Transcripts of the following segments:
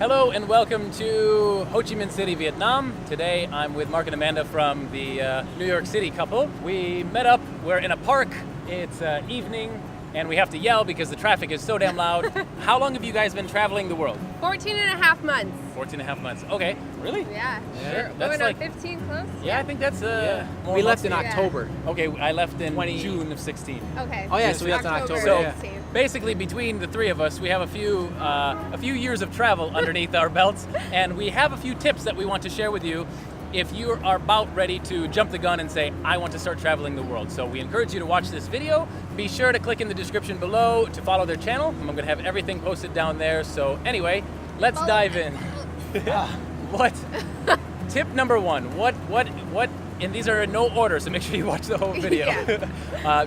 Hello and welcome to Ho Chi Minh City, Vietnam. Today I'm with Mark and Amanda from the New York City couple. We met up, we're in a park, it's evening, and we have to yell because the traffic is so damn loud. How long have you guys been traveling the world? 14 and a half months. 14 and a half months. Okay, really? Yeah. Sure. That's That's going on 15 close? Yeah, I think that's more We left in months. October. Okay, I left in 20 June of 16. Okay. Oh yeah, so we left in October. So yeah. basically, between the three of us, we have a few years of travel underneath our belts, and we have a few tips that we want to share with you if you are about ready to jump the gun and say, I want to start traveling the world. So we encourage you to watch this video. Be sure to click in the description below to follow their channel. I'm going to have everything posted down there. So anyway, let's dive in. What? Tip number one. What? And these are in no order, so make sure you watch the whole video.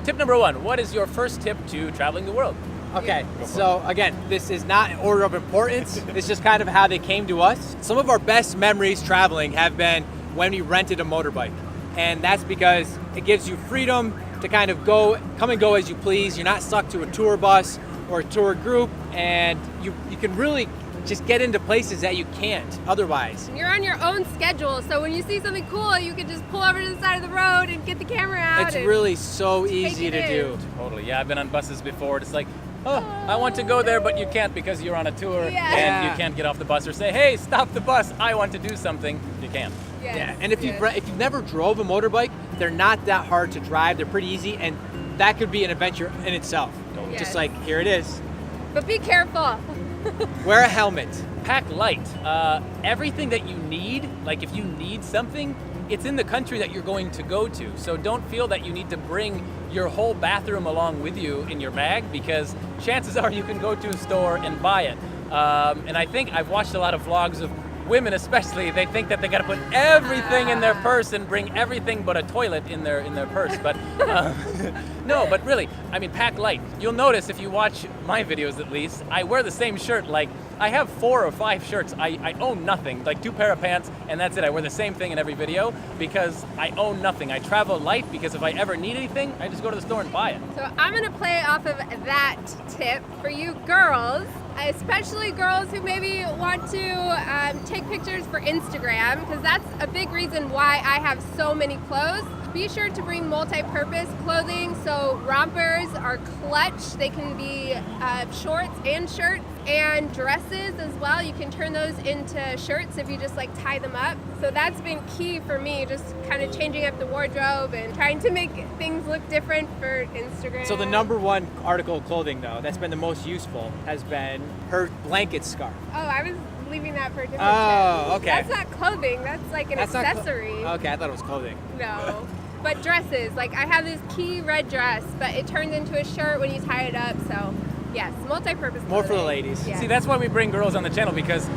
Tip number one. What is your first tip to traveling the world? Okay, so again, this is not in order of importance. It's just kind of how they came to us. Some of our best memories traveling have been when we rented a motorbike. And that's because it gives you freedom to kind of come and go as you please. You're not stuck to a tour bus or a tour group, and you can really just get into places that you can't otherwise. You're on your own schedule, so when you see something cool, you can just pull over to the side of the road and get the camera out. It's really so easy to do. Totally. Yeah, I've been on buses before. It's like, oh, I want to go there, but you can't because you're on a tour and you can't get off the bus or say, hey, stop the bus, I want to do something. You can't. Yes. Yeah, and if you've never drove a motorbike, they're not that hard to drive. They're pretty easy, and that could be an adventure in itself. Totally. Just like, here it is. But be careful. Wear a helmet. Pack light. Everything that you need, like if you need something, it's in the country that you're going to go to. So don't feel that you need to bring your whole bathroom along with you in your bag, because chances are you can go to a store and buy it. And I think I've watched a lot of vlogs of women especially. They think that they got to put everything in their purse and bring everything but a toilet in their purse. But no, but really, I mean, pack light. You'll notice if you watch my videos, at least, I wear the same shirt. Like, I have 4 or 5 shirts. I own nothing, like 2 pair of pants, and that's it. I wear the same thing in every video because I own nothing. I travel light because if I ever need anything, I just go to the store and buy it. So I'm going to play off of that tip for you girls, especially girls who maybe want to take pictures for Instagram, because that's a big reason why I have so many clothes. Be sure to bring multi-purpose clothing. So rompers are clutch. They can be shorts and shirts, and dresses as well. You can turn those into shirts if you just like tie them up. So that's been key for me, just kind of changing up the wardrobe and trying to make things look different for Instagram. So the number one article of clothing, though, that's been the most useful has been her blanket scarf. Oh, I was leaving that for a different Oh, tip. okay. That's not clothing, that's like an accessory. Okay, I thought it was clothing. No. But dresses, like I have this key red dress, but it turns into a shirt when you tie it up, so yes, multi-purpose clothing. More for the ladies. Yes. See, that's why we bring girls on the channel, because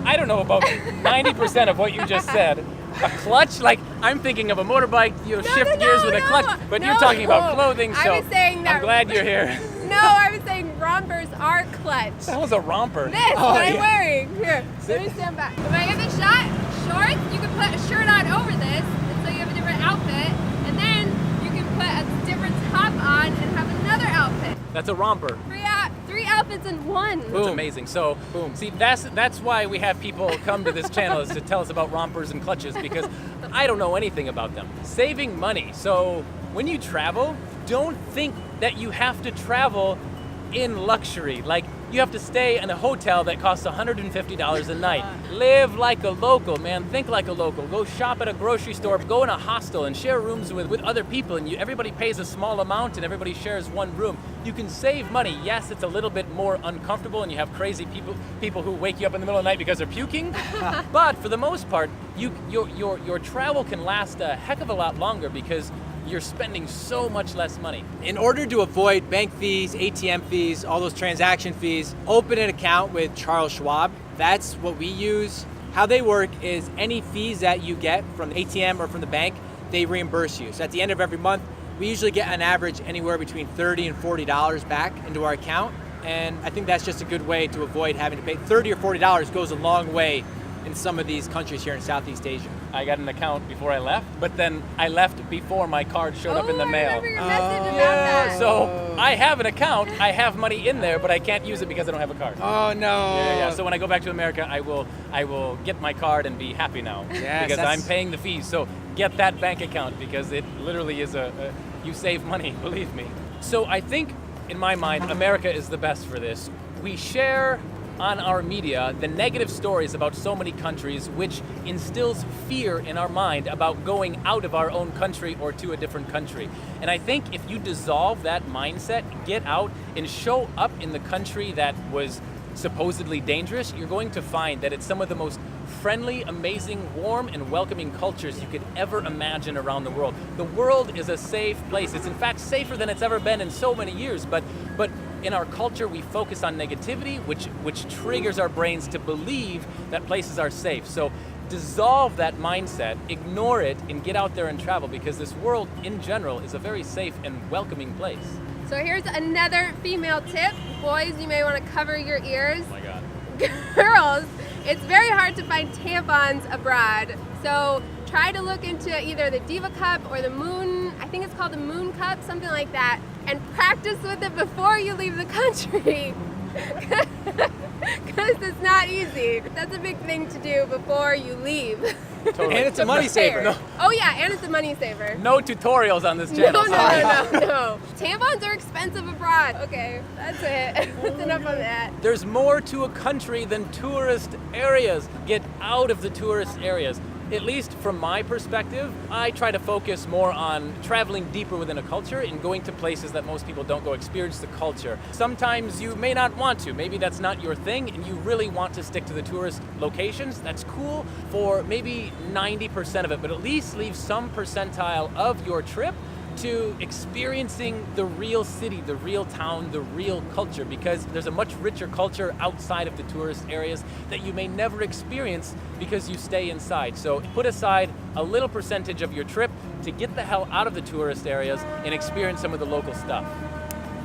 I don't know about 90% of what you just said. A clutch? Like, I'm thinking of a motorbike, shift gears with a clutch, but you're talking about clothing, so I was saying that. I'm glad you're here. No, I was saying rompers are clutch. That was a romper. This, what I'm wearing. Here, let me stand back. If I get the shot, shorts, you can put a shirt on over this, and so you have a different outfit, and then you can put a different top on and have another outfit. That's a romper. 3 outfits in one. That's amazing. So, see, that's why we have people come to this channel, is to tell us about rompers and clutches, because I don't know anything about them. Saving money. So when you travel, don't think that you have to travel in luxury. Like, you have to stay in a hotel that costs $150 a night. Live like a local, man. Think like a local. Go shop at a grocery store. Go in a hostel and share rooms with other people. And everybody pays a small amount and everybody shares one room. You can save money. Yes, it's a little bit more uncomfortable and you have crazy people who wake you up in the middle of the night because they're puking. But for the most part, your travel can last a heck of a lot longer because you're spending so much less money. In order to avoid bank fees, ATM fees, all those transaction fees, open an account with Charles Schwab. That's what we use. How they work is any fees that you get from the ATM or from the bank, they reimburse you. So at the end of every month, we usually get on average anywhere between $30 and $40 back into our account. And I think that's just a good way to avoid having to pay. $30 or $40 goes a long way in some of these countries here in Southeast Asia? I got an account before I left, but then I left before my card showed up in the I mail. remember your message about that. So I have an account, I have money in there, but I can't use it because I don't have a card. Oh no. Yeah. So when I go back to America, I will get my card and be happy now. Yes, because that's- I'm paying the fees. So get that bank account because it literally is you save money, believe me. So I think, in my mind, America is the best for this. We share on our media the negative stories about so many countries, which instills fear in our mind about going out of our own country or to a different country. And I think if you dissolve that mindset, get out and show up in the country that was supposedly dangerous, you're going to find that it's some of the most friendly, amazing, warm, and welcoming cultures you could ever imagine around the world. The world is a safe place. It's in fact safer than it's ever been in so many years, but in our culture, we focus on negativity, which triggers our brains to believe that places are safe. So dissolve that mindset, ignore it, and get out there and travel because this world in general is a very safe and welcoming place. So here's another female tip. Boys, you may want to cover your ears. Oh my God. Girls, it's very hard to find tampons abroad. So try to look into either the Diva Cup or the Moon, I think it's called the Moon Cup, something like that, and practice with it before you leave the country. Because it's not easy. That's a big thing to do before you leave. Totally. And it's a money saver. No. Oh yeah, and it's a money saver. No tutorials on this channel. No. Tampons are expensive abroad. Okay, that's it. That's enough on that. There's more to a country than tourist areas. Get out of the tourist areas. At least from my perspective, I try to focus more on traveling deeper within a culture and going to places that most people don't go, experience the culture. Sometimes you may not want to. Maybe that's not your thing and you really want to stick to the tourist locations. That's cool for maybe 90% of it, but at least leave some percentile of your trip to experiencing the real city, the real town, the real culture, because there's a much richer culture outside of the tourist areas that you may never experience because you stay inside. So put aside a little percentage of your trip to get the hell out of the tourist areas and experience some of the local stuff.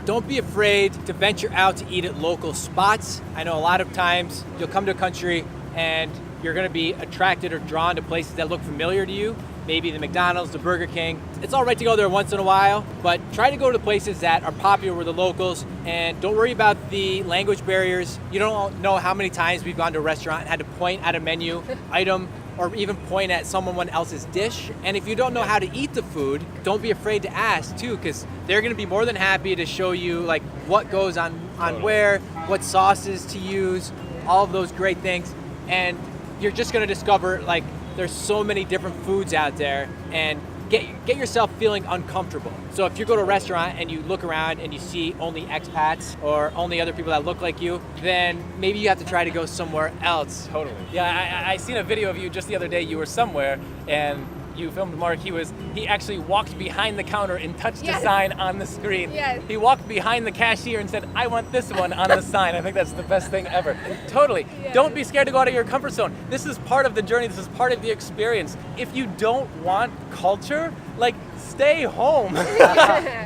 Don't be afraid to venture out to eat at local spots. I know a lot of times you'll come to a country and you're gonna be attracted or drawn to places that look familiar to you. Maybe the McDonald's, the Burger King. It's all right to go there once in a while, but try to go to places that are popular with the locals and don't worry about the language barriers. You don't know how many times we've gone to a restaurant and had to point at a menu item or even point at someone else's dish. And if you don't know how to eat the food, don't be afraid to ask too, because they're gonna be more than happy to show you like what goes on where, what sauces to use, all of those great things. And you're just gonna discover like there's so many different foods out there and get yourself feeling uncomfortable. So if you go to a restaurant and you look around and you see only expats or only other people that look like you, then maybe you have to try to go somewhere else. Totally. Yeah, I seen a video of you just the other day. You were somewhere and you filmed Mark. He actually walked behind the counter and touched the sign on the screen. Yes. He walked behind the cashier and said, "I want this one on the sign." I think that's the best thing ever. Totally. Yes. Don't be scared to go out of your comfort zone. This is part of the journey. This is part of the experience. If you don't want culture, like stay home.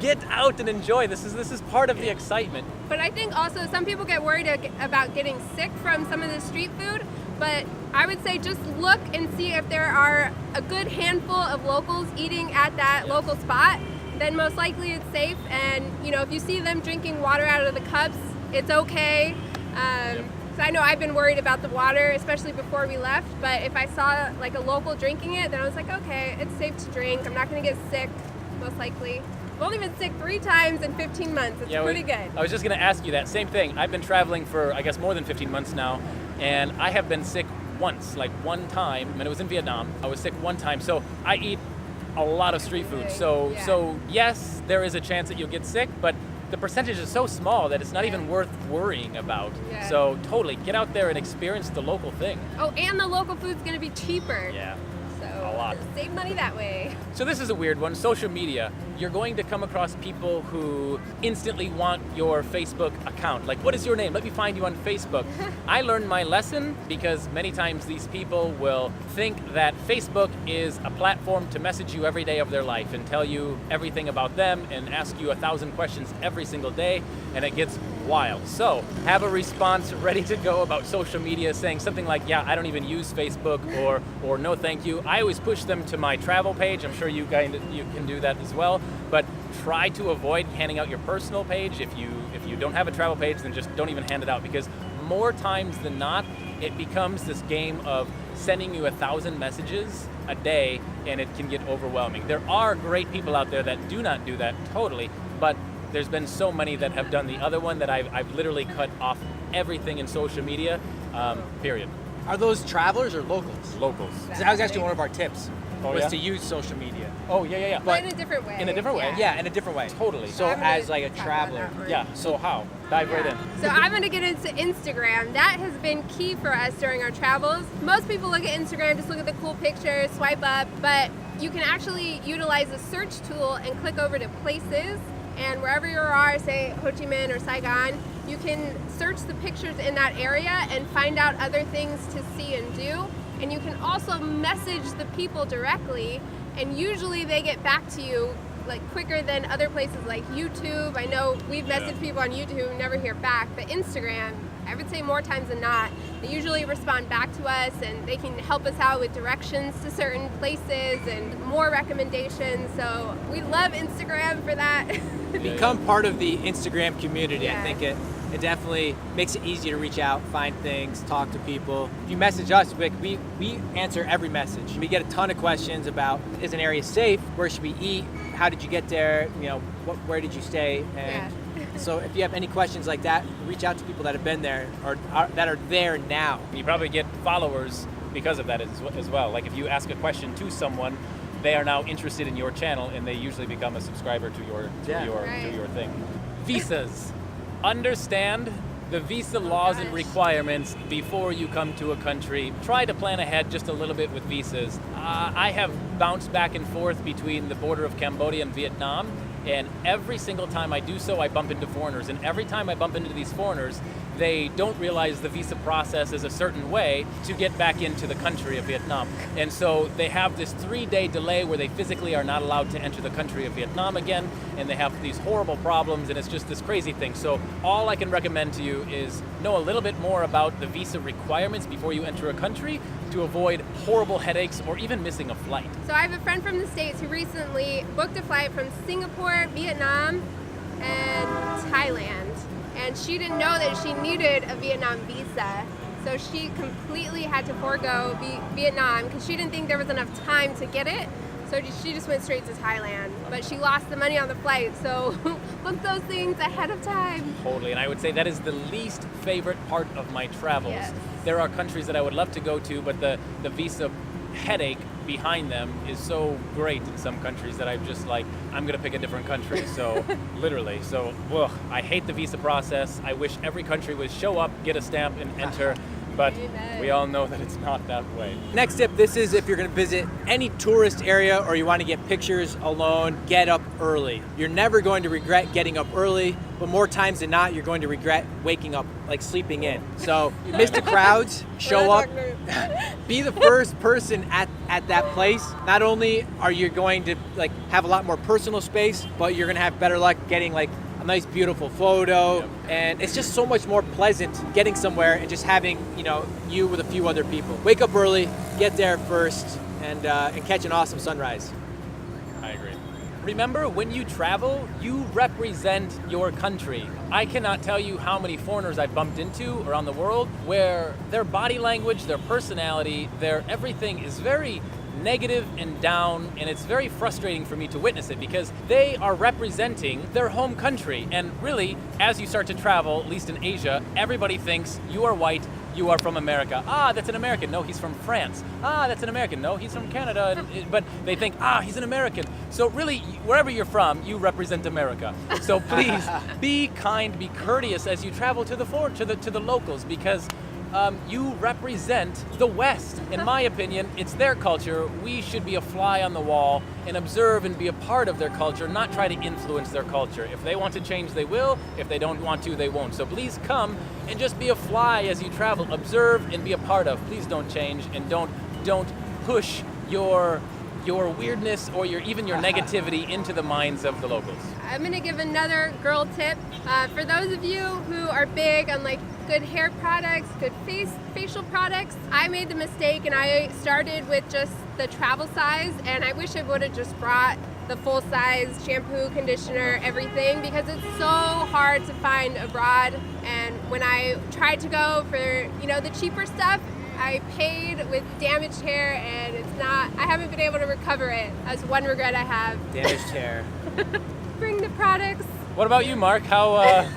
Get out and enjoy. This is part of the excitement. But I think also some people get worried about getting sick from some of the street food. But I would say just look and see if there are a good handful of locals eating at that local spot, then most likely it's safe. And you know, if you see them drinking water out of the cups, it's okay. So I know I've been worried about the water, especially before we left, but if I saw like a local drinking it, then I was like, okay, it's safe to drink. I'm not gonna get sick, most likely. I've only been sick 3 times in 15 months. It's pretty good. I was just gonna ask you that same thing. I've been traveling for, I guess, more than 15 months now, and I have been sick once, like one time, and it was in Vietnam. I was sick one time, so I eat a lot of street food. So yes, there is a chance that you'll get sick, but the percentage is so small that it's not even worth worrying about. Yeah. So totally, get out there and experience the local thing. Oh, and the local food's gonna be cheaper. Yeah. So A lot. save money that way. So this is a weird one, social media. You're going to come across people who instantly want your Facebook account. Like, what is your name? Let me find you on Facebook. I learned my lesson because many times these people will think that Facebook is a platform to message you every day of their life and tell you everything about them and ask you 1,000 questions every single day. And it gets while. So have a response ready to go about social media saying something like, yeah, I don't even use Facebook, or no thank you. I always push them to my travel page. I'm sure you can do that as well. But try to avoid handing out your personal page. If you don't have a travel page, then just don't even hand it out, because more times than not, it becomes this game of sending you 1,000 messages a day, and it can get overwhelming. There are great people out there that do not do that totally, but there's been so many that have done the other one that I've literally cut off everything in social media, period. Are those travelers or locals? Locals. So that was actually one of our tips, Oh, was yeah? to use social media. Oh, yeah. But in a different way. In a different way? Yeah, in a different way. Totally. So I'm gonna as like a talk about traveler. that one. Yeah, so how? Dive right in. So I'm going to get into Instagram. That has been key for us during our travels. Most people look at Instagram, just look at the cool pictures, swipe up, but you can actually utilize the search tool and click over to places, and wherever you are, say Ho Chi Minh or Saigon, you can search the pictures in that area and find out other things to see and do. And you can also message the people directly, and usually they get back to you like quicker than other places like YouTube. I know we've messaged people on YouTube and never hear back, but Instagram, I would say more times than not, they usually respond back to us, and they can help us out with directions to certain places and more recommendations. So we love Instagram for that. Become part of the Instagram community. Yeah. I think it definitely makes it easy to reach out, find things, talk to people. If you message us, we answer every message. We get a ton of questions about, is an area safe? Where should we eat? How did you get there? You know, where did you stay? And so if you have any questions like that, reach out to people that have been there or that are there now. You probably get followers because of that as well. Like if you ask a question to someone, they are now interested in your channel, and they usually become a subscriber to your thing. Visas. Understand the visa laws and requirements before you come to a country. Try to plan ahead just a little bit with visas. I have bounced back and forth between the border of Cambodia and Vietnam, and every single time I do so, I bump into foreigners. And every time I bump into these foreigners, they don't realize the visa process is a certain way to get back into the country of Vietnam. And so they have this 3-day delay where they physically are not allowed to enter the country of Vietnam again, and they have these horrible problems, and it's just this crazy thing. So all I can recommend to you is know a little bit more about the visa requirements before you enter a country to avoid horrible headaches or even missing a flight. So I have a friend from the States who recently booked a flight from Singapore, Vietnam, and Thailand. And she didn't know that she needed a Vietnam visa. So she completely had to forego Vietnam because she didn't think there was enough time to get it. So she just went straight to Thailand. But she lost the money on the flight, so book those things ahead of time. Totally, and I would say that is the least favorite part of my travels. Yes. There are countries that I would love to go to, but the visa headache behind them is so great in some countries that I'm just like, I'm gonna pick a different country. So literally, so I hate the visa process. I wish every country would show up, get a stamp, and enter. But we all know that it's not that way. Next tip, this is if you're gonna visit any tourist area or you wanna get pictures alone, get up early. You're never going to regret getting up early, but more times than not, you're going to regret waking up, like sleeping in. So miss the crowds, show up, be the first person at that place. Not only are you going to like have a lot more personal space, but you're gonna have better luck getting like a nice beautiful photo. Yep. And it's just so much more pleasant getting somewhere and just having, you with a few other people. Wake up early, get there first, and catch an awesome sunrise. I agree. Remember, when you travel, you represent your country. I cannot tell you how many foreigners I've bumped into around the world where their body language, their personality, their everything is very negative and down, and it's very frustrating for me to witness it because they are representing their home country. And really, as you start to travel, at least in Asia, everybody thinks you are white, you are from America. Ah, that's an American. No, he's from France. Ah, that's an American. No, he's from Canada. But they think, he's an American. So really, wherever you're from, you represent America. So please, be kind, be courteous as you travel to the locals, because you represent the West. In my opinion, it's their culture. We should be a fly on the wall and observe and be a part of their culture, not try to influence their culture. If they want to change, they will. If they don't want to, they won't. So please come and just be a fly as you travel. Observe and be a part of. Please don't change, and don't push your your weirdness or even your negativity into the minds of the locals? I'm gonna give another girl tip. For those of you who are big on like good hair products, good facial products, I made the mistake and I started with just the travel size, and I wish I would have just brought the full size shampoo, conditioner, everything, because it's so hard to find abroad. And when I tried to go for, the cheaper stuff, I paid with damaged hair, and I haven't been able to recover it. That's one regret I have. Damaged hair. Bring the products. What about you, Mark? How,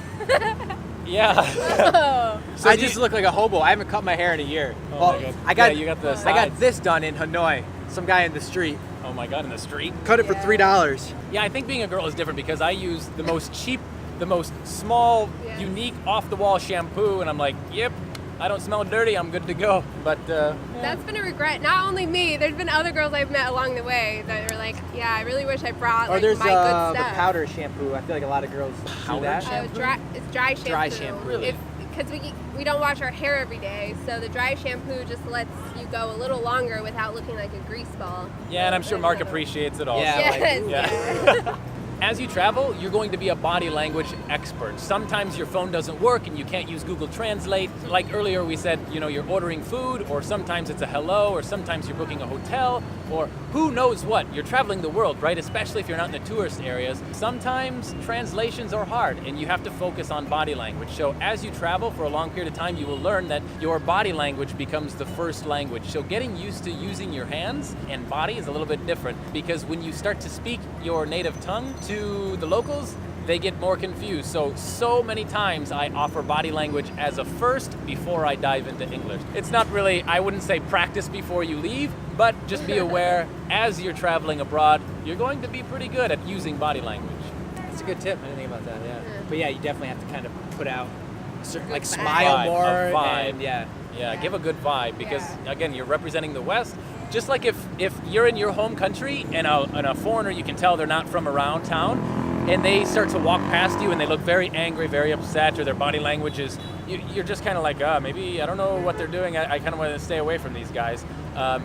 yeah. So I just look like a hobo. I haven't cut my hair in a year. Oh my God. I You got the I got sides. this done in Hanoi. Some guy in the street Oh my God, in the street? cut it for Yeah. $3. Yeah, I think being a girl is different because I use the most cheap, the most small, Yes. unique, off-the-wall shampoo, and I'm like, yep, I don't smell dirty, I'm good to go. But, That's been a regret. Not only me, there's been other girls I've met along the way that are like, yeah, I really wish I brought Or like there's my good the stuff. powder shampoo. I feel like a lot of girls do Powder that. shampoo? It's dry shampoo. Dry shampoo. Really? Because we don't wash our hair every day, so the dry shampoo just lets you go a little longer without looking like a grease ball. yeah, and I'm sure Mark appreciates it also. Yeah. Yes. Yeah. As you travel, you're going to be a body language expert. Sometimes your phone doesn't work and you can't use Google Translate. Like earlier we said, you're ordering food, or sometimes it's a hello, or sometimes you're booking a hotel, or who knows what. You're traveling the world, right? Especially if you're not in the tourist areas. Sometimes translations are hard and you have to focus on body language. So as you travel for a long period of time, you will learn that your body language becomes the first language. So getting used to using your hands and body is a little bit different, because when you start to speak your native tongue to the locals, they get more confused. So many times I offer body language as a first before I dive into English. It's not really, I wouldn't say practice before you leave, but just be aware as you're traveling abroad, you're going to be pretty good at using body language. That's a good tip. I didn't think about that. Yeah. But yeah, you definitely have to kind of put out a certain, Good like vibe. smile Vibe, more. a vibe. And yeah. Yeah, give a good vibe, because Yeah. again, you're representing the West. Just like if you're in your home country and a foreigner, you can tell they're not from around town, and they start to walk past you and they look very angry, very upset, or their body language is, you're just kind of like, maybe I don't know what they're doing. I kind of want to stay away from these guys.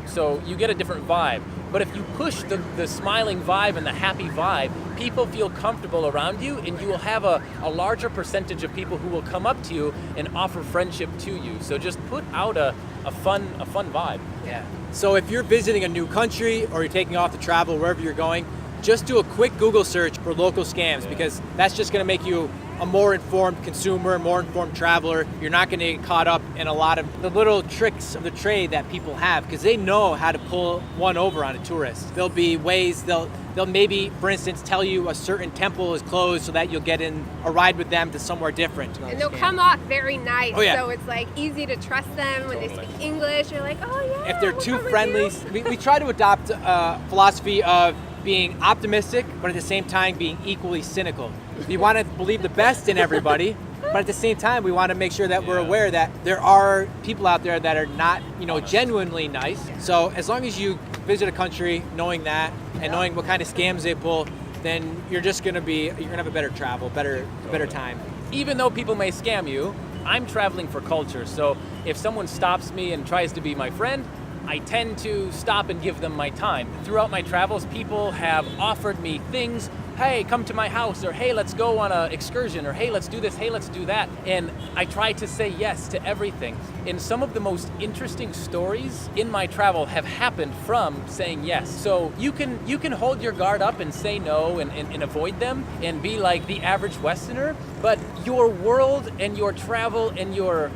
So you get a different vibe. But if you push the smiling vibe and the happy vibe, people feel comfortable around you, and you will have a larger percentage of people who will come up to you and offer friendship to you. So just put out a fun vibe. Yeah. So if you're visiting a new country or you're taking off to travel wherever you're going, just do a quick Google search for local scams, because that's just going to make you a more informed consumer, more informed traveler. You're not going to get caught up in a lot of the little tricks of the trade that people have, because they know how to pull one over on a tourist. There'll be ways they'll maybe, for instance, tell you a certain temple is closed so that you'll get in a ride with them to somewhere different. And they'll come off very nice, Oh, yeah. so it's like easy to trust them when they Totally. speak English. You're like, oh yeah. If they're we'll too come with friendly, you. we try to adopt a philosophy of being optimistic, but at the same time being equally cynical. We want to believe the best in everybody, but at the same time we want to make sure that we're Yeah. aware that there are people out there that are not, genuinely nice. So as long as you visit a country knowing that and knowing what kind of scams they pull, then you're gonna have a better travel, better time. Even though people may scam you, I'm traveling for culture. So if someone stops me and tries to be my friend, I tend to stop and give them my time. Throughout my travels, people have offered me things. Hey, come to my house, or hey, let's go on an excursion, or hey, let's do this, hey, let's do that. And I try to say yes to everything. And some of the most interesting stories in my travel have happened from saying yes. So you can hold your guard up and say no and avoid them and be like the average Westerner, but your world and your travel and your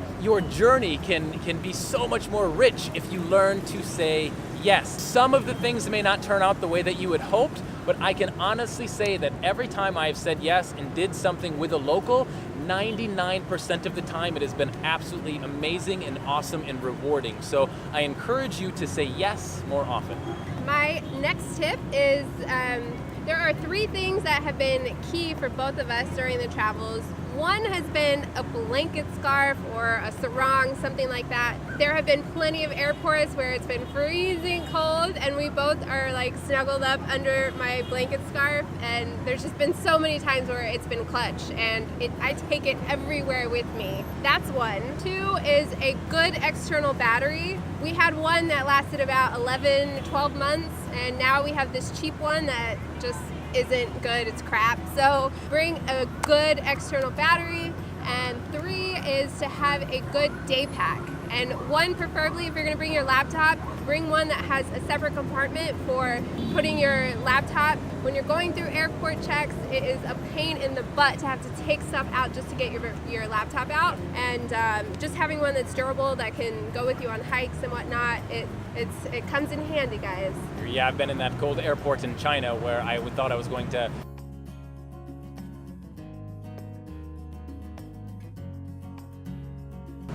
journey can be so much more rich if you learn to say yes. Some of the things may not turn out the way that you had hoped, but I can honestly say that every time I've said yes and did something with a local, 99% of the time it has been absolutely amazing and awesome and rewarding. So I encourage you to say yes more often. My next tip is there are 3 things that have been key for both of us during the travels. One has been a blanket scarf or a sarong, something like that. There have been plenty of airports where it's been freezing cold and we both are like snuggled up under my blanket scarf, and there's just been so many times where it's been clutch, and I take it everywhere with me. That's one. Two is a good external battery. We had one that lasted about 11, 12 months, and now we have this cheap one that just isn't good, it's crap. So bring a good external battery. And three is to have a good day pack. And one, preferably if you're gonna bring your laptop, bring one that has a separate compartment for putting your laptop. When you're going through airport checks, it is a pain in the butt to have to take stuff out just to get your laptop out. And just having one that's durable that can go with you on hikes and whatnot, it comes in handy, guys. Yeah, I've been in that cold airport in China where I thought I was going to.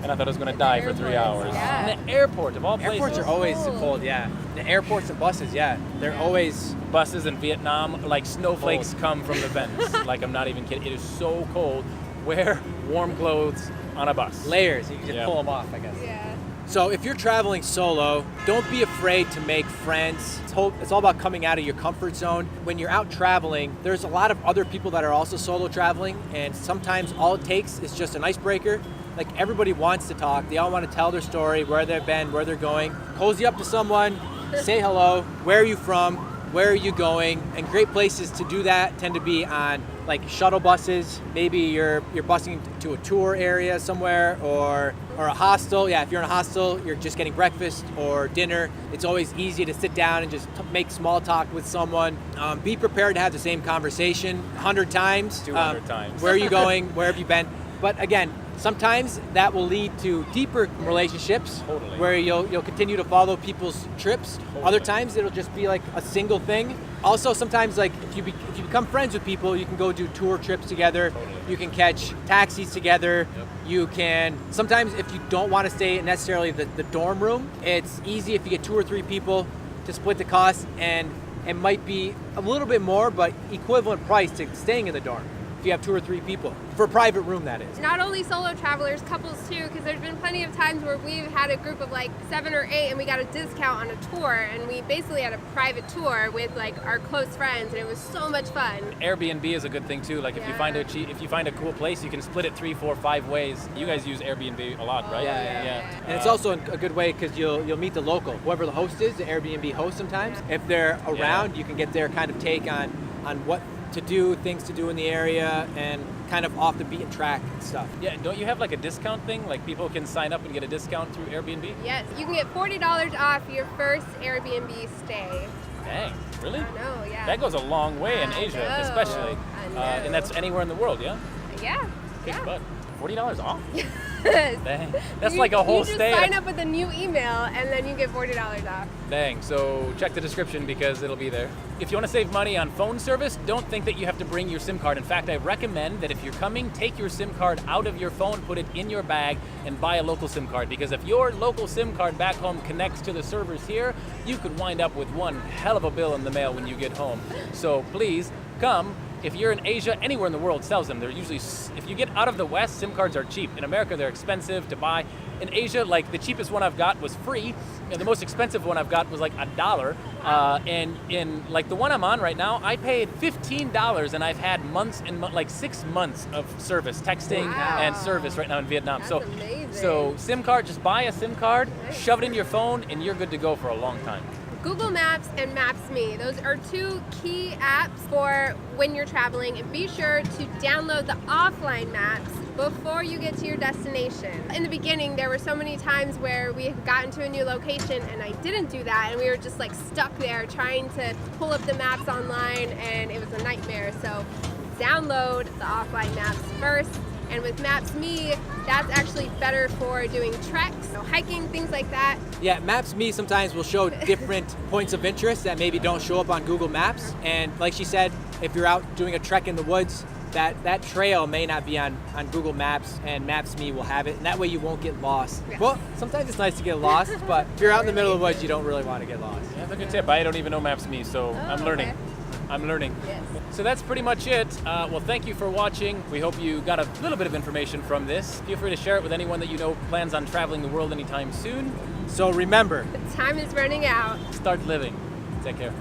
And I thought I was going to die for 3 hours. Yeah. In the airport, of all places. Airports are always cold, yeah. The airports and buses, yeah. They're always... Buses in Vietnam, like snowflakes come from the vents. Like, I'm not even kidding. It is so cold. Wear warm clothes on a bus. layers. You can just pull them off, I guess. Yeah. So if you're traveling solo, don't be afraid to make friends. It's all about coming out of your comfort zone. When you're out traveling, there's a lot of other people that are also solo traveling, and sometimes all it takes is just an icebreaker. Like, everybody wants to talk. They all want to tell their story, where they've been, where they're going. Cozy up to someone, say hello, where are you from, where are you going? And great places to do that tend to be on like shuttle buses. Maybe you're busing to a tour area somewhere, or a hostel. Yeah, if you're in a hostel, you're just getting breakfast or dinner. It's always easy to sit down and just make small talk with someone. Be prepared to have the same conversation 100 times. 200 times. Where are you going? Where have you been? But again, sometimes that will lead to deeper relationships. Totally. Where you'll continue to follow people's trips. Totally. Other times it'll just be like a single thing. Also, sometimes like if you become friends with people, you can go do tour trips together. Totally. You can catch taxis together. Yep. You can sometimes, if you don't want to stay necessarily the dorm room, it's easy if you get 2 or 3 people to split the cost, and it might be a little bit more, but equivalent price to staying in the dorm. If you have 2 or 3 people, for a private room, that is. Not only solo travelers, couples too, because there's been plenty of times where we've had a group of like 7 or 8 and we got a discount on a tour, and we basically had a private tour with like our close friends, and it was so much fun. Airbnb is a good thing too. Like if you find a cool place, you can split it 3, 4, 5 ways. You guys use Airbnb a lot, right? Yeah. And it's also a good way because you'll meet the local, whoever the host is, the Airbnb host sometimes. If they're around, you can get their kind of take on what to do, things to do in the area, and kind of off the beaten track and stuff. Yeah, don't you have like a discount thing? Like people can sign up and get a discount through Airbnb? Yes, you can get $40 off your first Airbnb stay. Dang, really? I know, yeah. That goes a long way in I Asia, know, especially. I know. And that's anywhere in the world, yeah? Yeah. Kick Yeah. butt. $40 off? Yes. Dang. That's like a whole You stay. just sign up with a new email and then you get $40 off. Dang, so check the description because it'll be there. If you want to save money on phone service, don't think that you have to bring your SIM card. In fact, I recommend that if you're coming, take your SIM card out of your phone, put it in your bag, and buy a local SIM card. Because if your local SIM card back home connects to the servers here, you could wind up with one hell of a bill in the mail when you get home. So please, come. If you're in Asia, anywhere in the world sells them. They're usually, if you get out of the West, SIM cards are cheap. In America, they're expensive to buy. In Asia, like the cheapest one I've got was free, and the most expensive one I've got was like $1. And in like the one I'm on right now, I paid $15, and I've had months and like 6 months of service, texting and service right now in Vietnam. That's so, amazing. so SIM card, just buy a SIM card, shove it in your phone, and you're good to go for a long time. Google Maps and Maps.me. Those are 2 key apps for when you're traveling, and be sure to download the offline maps before you get to your destination. In the beginning, there were so many times where we had gotten to a new location and I didn't do that, and we were just like stuck there trying to pull up the maps online, and it was a nightmare. So download the offline maps first. And with Maps.me, that's actually better for doing treks, hiking, things like that. Yeah, Maps.me sometimes will show different points of interest that maybe don't show up on Google Maps. And like she said, if you're out doing a trek in the woods, that trail may not be on Google Maps, and Maps.me will have it, and that way you won't get lost. Yeah. Well, sometimes it's nice to get lost, but if you're out in the middle of the woods, you don't really want to get lost. Yeah, that's a good tip. I don't even know Maps.me, so I'm learning. Okay. I'm learning. Yes. So that's pretty much it. Well, thank you for watching. We hope you got a little bit of information from this. Feel free to share it with anyone that you know plans on traveling the world anytime soon. So remember, The time is running out. Start living. Take care.